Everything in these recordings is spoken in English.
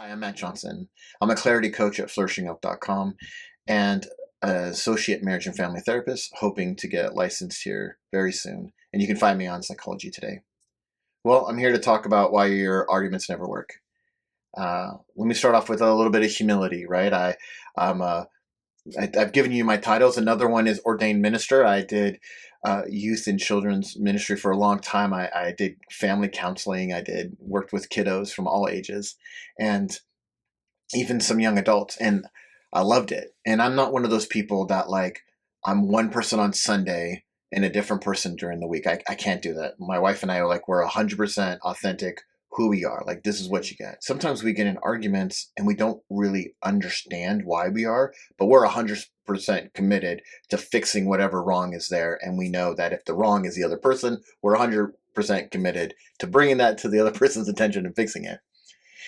Hi, I'm Matt Johnson. I'm a clarity coach at flourishingoak.com and an associate marriage and family therapist, hoping to get licensed here very soon. And you can find me on Psychology Today. Well, I'm here to talk about why your arguments never work. Let me start off with a little bit of humility, right? I've given you my titles. Another one is ordained minister. I did youth and children's ministry for a long time. I did family counseling. I did worked with kiddos from all ages, and even some young adults, and I loved it. And I'm not one of those people that I'm one person on Sunday and a different person during the week. I can't do that. My wife and I are we're 100% authentic who we are. This is what you get. Sometimes we get in arguments and we don't really understand why we are, but we're 100% committed to fixing whatever wrong is there. And we know that if the wrong is the other person, we're 100% committed to bringing that to the other person's attention and fixing it.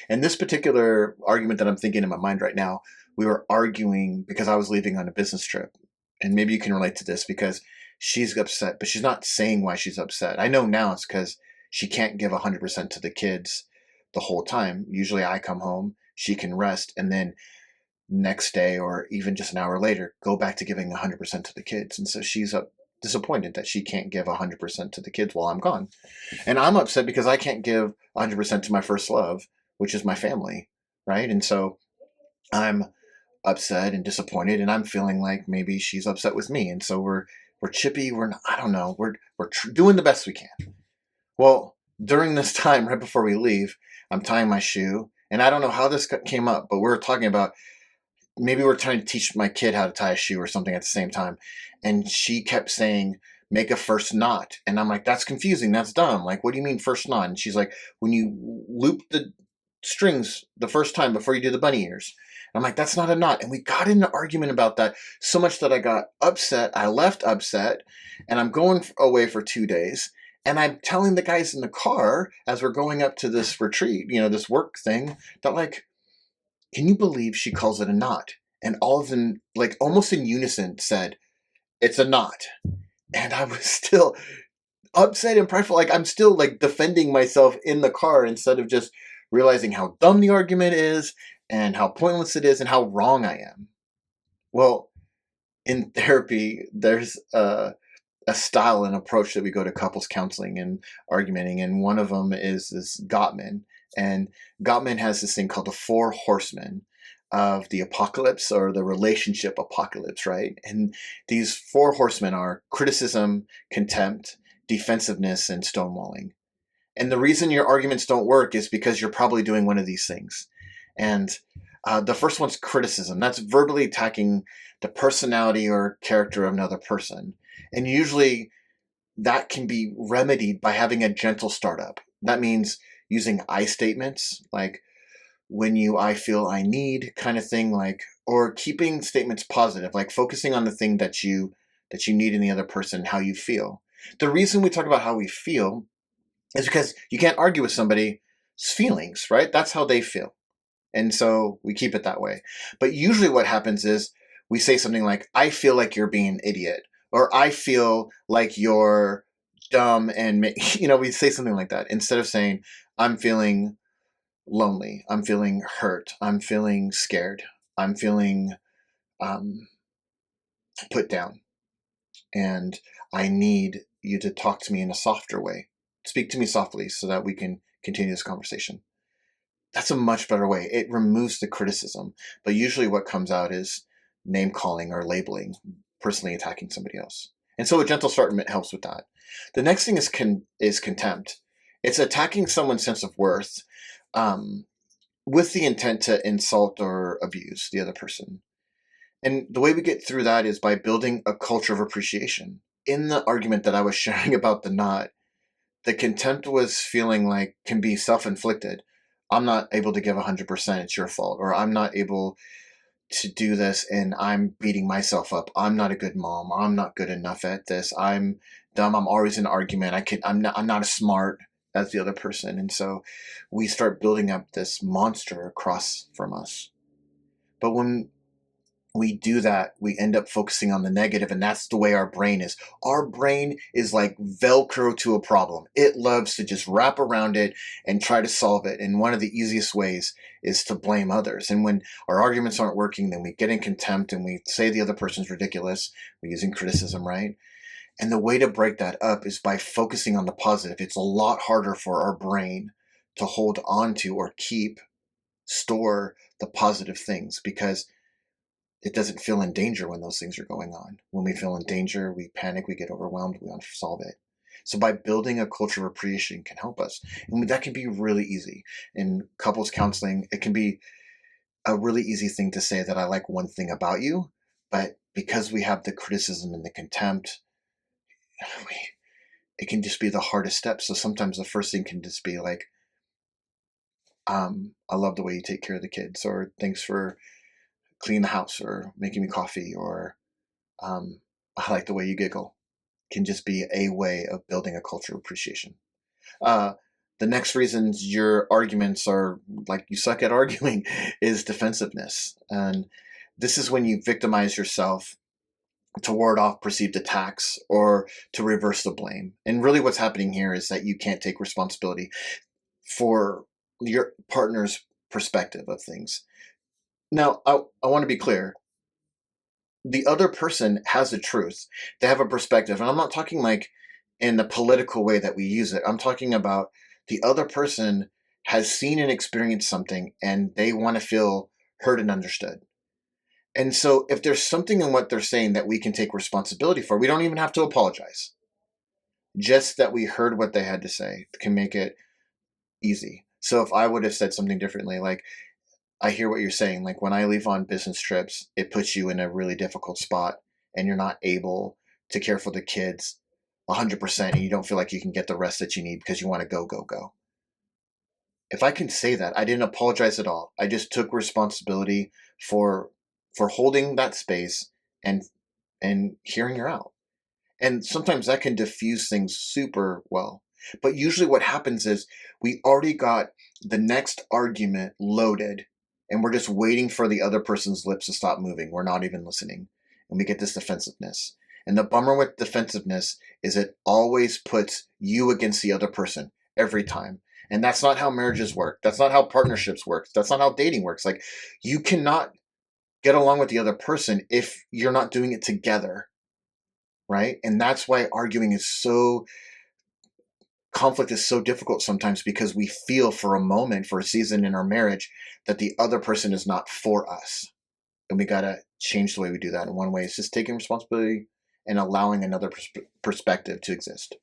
And this particular argument that I'm thinking in my mind right now, we were arguing because I was leaving on a business trip. And maybe you can relate to this because she's upset, but she's not saying why she's upset. I know now it's because she can't give 100% to the kids the whole time. Usually I come home, she can rest, and then next day or even just an hour later, go back to giving 100% to the kids. And so she's disappointed that she can't give 100% to the kids while I'm gone. And I'm upset because I can't give 100% to my first love, which is my family, right? And so I'm upset and disappointed, and I'm feeling like maybe she's upset with me. And so we're chippy. We're not, I don't know. We're doing the best we can. Well, during this time, right before we leave, I'm tying my shoe, and I don't know how this came up, but we're talking about maybe we're trying to teach my kid how to tie a shoe or something at the same time. And she kept saying, make a first knot. And I'm like, that's confusing. That's dumb. What do you mean first knot? And she's like, when you loop the strings the first time before you do the bunny ears. And I'm like, that's not a knot. And we got in an argument about that so much that I got upset. I left upset, and I'm going away for 2 days. And I'm telling the guys in the car as we're going up to this retreat, this work thing, that can you believe she calls it a knot? And all of them, almost in unison, said, it's a knot. And I was still upset and prideful. I'm still defending myself in the car instead of just realizing how dumb the argument is and how pointless it is and how wrong I am. Well, in therapy, there's a style and approach that we go to couples counseling and argumenting, and one of them is this Gottman. And Gottman has this thing called the 4 Horsemen of the apocalypse, or the relationship apocalypse, right? And these 4 horsemen are criticism, contempt, defensiveness, and stonewalling. And the reason your arguments don't work is because you're probably doing one of these things. And the first one's criticism. That's verbally attacking the personality or character of another person. And usually that can be remedied by having a gentle startup. That means using I statements, like when you, I feel, I need kind of thing, or keeping statements positive, focusing on the thing that you need in the other person, how you feel. The reason we talk about how we feel is because you can't argue with somebody's feelings, right? That's how they feel. And so we keep it that way. But usually what happens is we say something like, I feel like you're being an idiot, or I feel like you're dumb, and we say something like that instead of saying, I'm feeling lonely, I'm feeling hurt, I'm feeling scared, I'm feeling put down, and I need you to talk to me in a softer way. Speak to me softly so that we can continue this conversation. That's a much better way. It removes the criticism, but usually what comes out is name calling or labeling, personally attacking somebody else. And so a gentle start helps with that. The next thing is contempt. It's attacking someone's sense of worth with the intent to insult or abuse the other person. And the way we get through that is by building a culture of appreciation. In the argument that I was sharing about the knot, the contempt was feeling can be self-inflicted. I'm not able to give 100%, it's your fault. Or I'm not able to do this and I'm beating myself up. I'm not a good mom. I'm not good enough at this. I'm dumb. I'm always in an argument. I'm not as smart as the other person. And so we start building up this monster across from us. But when we do that, we end up focusing on the negative, and that's the way our brain is. Our brain is like Velcro to a problem. It loves to just wrap around it and try to solve it. And one of the easiest ways is to blame others. And when our arguments aren't working, then we get in contempt and we say the other person's ridiculous. We're using criticism, right? And the way to break that up is by focusing on the positive. It's a lot harder for our brain to hold on to or store the positive things, because it doesn't feel in danger when those things are going on. When we feel in danger, we panic, we get overwhelmed, we want to solve it. So by building a culture of appreciation can help us. And that can be really easy. In couples counseling, it can be a really easy thing to say that I like one thing about you, but because we have the criticism and the contempt, it can just be the hardest step. So sometimes the first thing can just be like, I love the way you take care of the kids, or thanks for cleaning the house, or making me coffee, or I like the way you giggle. Can just be a way of building a culture of appreciation. Uh, the next reasons your arguments are like you suck at arguing is defensiveness. And this is when you victimize yourself to ward off perceived attacks or to reverse the blame. And really what's happening here is that you can't take responsibility for your partner's perspective of things. Now, I want to be clear. The other person has a truth. They have a perspective. And I'm not talking like in the political way that we use it. I'm talking about the other person has seen and experienced something and they want to feel heard and understood. And so if there's something in what they're saying that we can take responsibility for, we don't even have to apologize. Just that we heard what they had to say can make it easy. So if I would have said something differently, like, I hear what you're saying. Like when I leave on business trips, it puts you in a really difficult spot and you're not able to care for the kids 100% and you don't feel like you can get the rest that you need because you want to go, go, go. If I can say that, I didn't apologize at all. I just took responsibility for holding that space and hearing her out. And sometimes that can diffuse things super well. But usually what happens is we already got the next argument loaded and we're just waiting for the other person's lips to stop moving. We're not even listening. And we get this defensiveness. And the bummer with defensiveness is it always puts you against the other person every time. And that's not how marriages work. That's not how partnerships work. That's not how dating works. Like, you cannot get along with the other person if you're not doing it together. Right? And that's why conflict is so difficult sometimes, because we feel for a moment, for a season in our marriage, that the other person is not for us. And we got to change the way we do that. And one way is just taking responsibility and allowing another perspective to exist.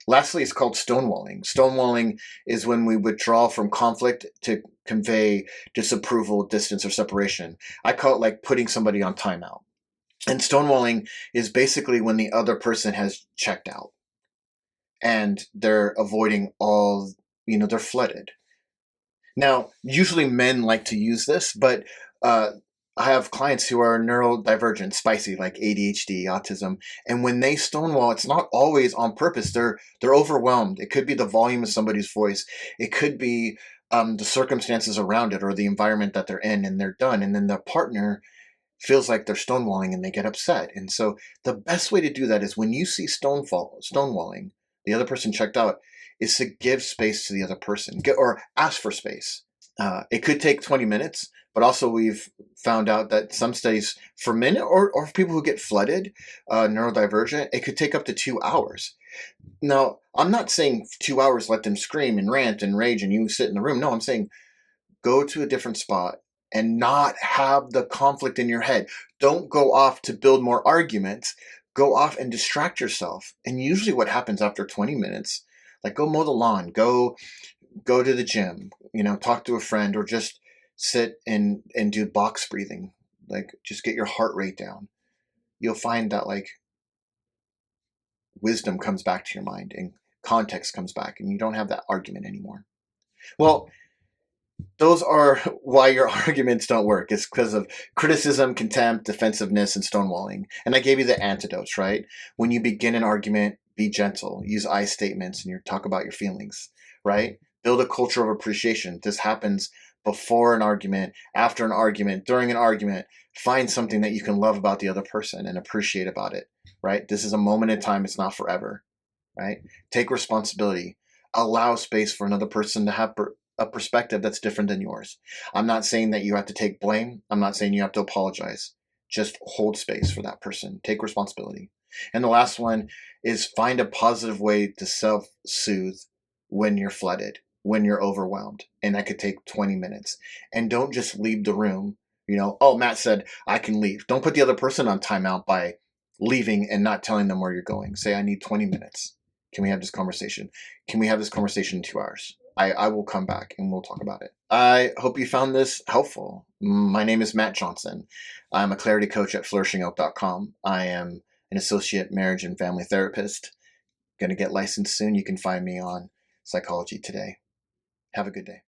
Lastly, it's called stonewalling. Stonewalling is when we withdraw from conflict to convey disapproval, distance, or separation. I call it like putting somebody on timeout. And stonewalling is basically when the other person has checked out and they're avoiding they're flooded. Now, usually men like to use this, but I have clients who are neurodivergent, spicy, like ADHD, autism, and when they stonewall, it's not always on purpose. They're overwhelmed. It could be the volume of somebody's voice. It could be the circumstances around it or the environment that they're in, and they're done. And then the partner feels like they're stonewalling and they get upset. And so the best way to do that is when you see stonewalling, the other person checked out, is to give space to the other person or ask for space. It could take 20 minutes, but also we've found out that some studies for men or for people who get flooded, neurodivergent, it could take up to 2 hours. Now, I'm not saying 2 hours, let them scream and rant and rage and you sit in the room. No, I'm saying go to a different spot and not have the conflict in your head. Don't go off to build more arguments. Go off and distract yourself. And usually what happens after 20 minutes, like go mow the lawn, go to the gym, talk to a friend, or just sit and do box breathing. Like just get your heart rate down. You'll find that like wisdom comes back to your mind and context comes back and you don't have that argument anymore. Well, those are why your arguments don't work. It's because of criticism, contempt, defensiveness, and stonewalling. And I gave you the antidotes, right? When you begin an argument, be gentle, use I statements, and talk about your feelings, right? Build a culture of appreciation. This happens before an argument, after an argument, during an argument. Find something that you can love about the other person and appreciate about it, right? This is a moment in time. It's not forever, right? Take responsibility. Allow space for another person to have a perspective that's different than yours. I'm not saying that you have to take blame. I'm not saying you have to apologize. Just hold space for that person. Take responsibility. And the last one is find a positive way to self-soothe when you're flooded, when you're overwhelmed. And that could take 20 minutes. And don't just leave the room. Oh, Matt said I can leave. Don't put the other person on timeout by leaving and not telling them where you're going. Say, I need 20 minutes. Can we have this conversation? Can we have this conversation in 2 hours? I will come back and we'll talk about it. I hope you found this helpful. My name is Matt Johnson. I'm a clarity coach at flourishingoak.com. I am an associate marriage and family therapist. Going to get licensed soon. You can find me on Psychology Today. Have a good day.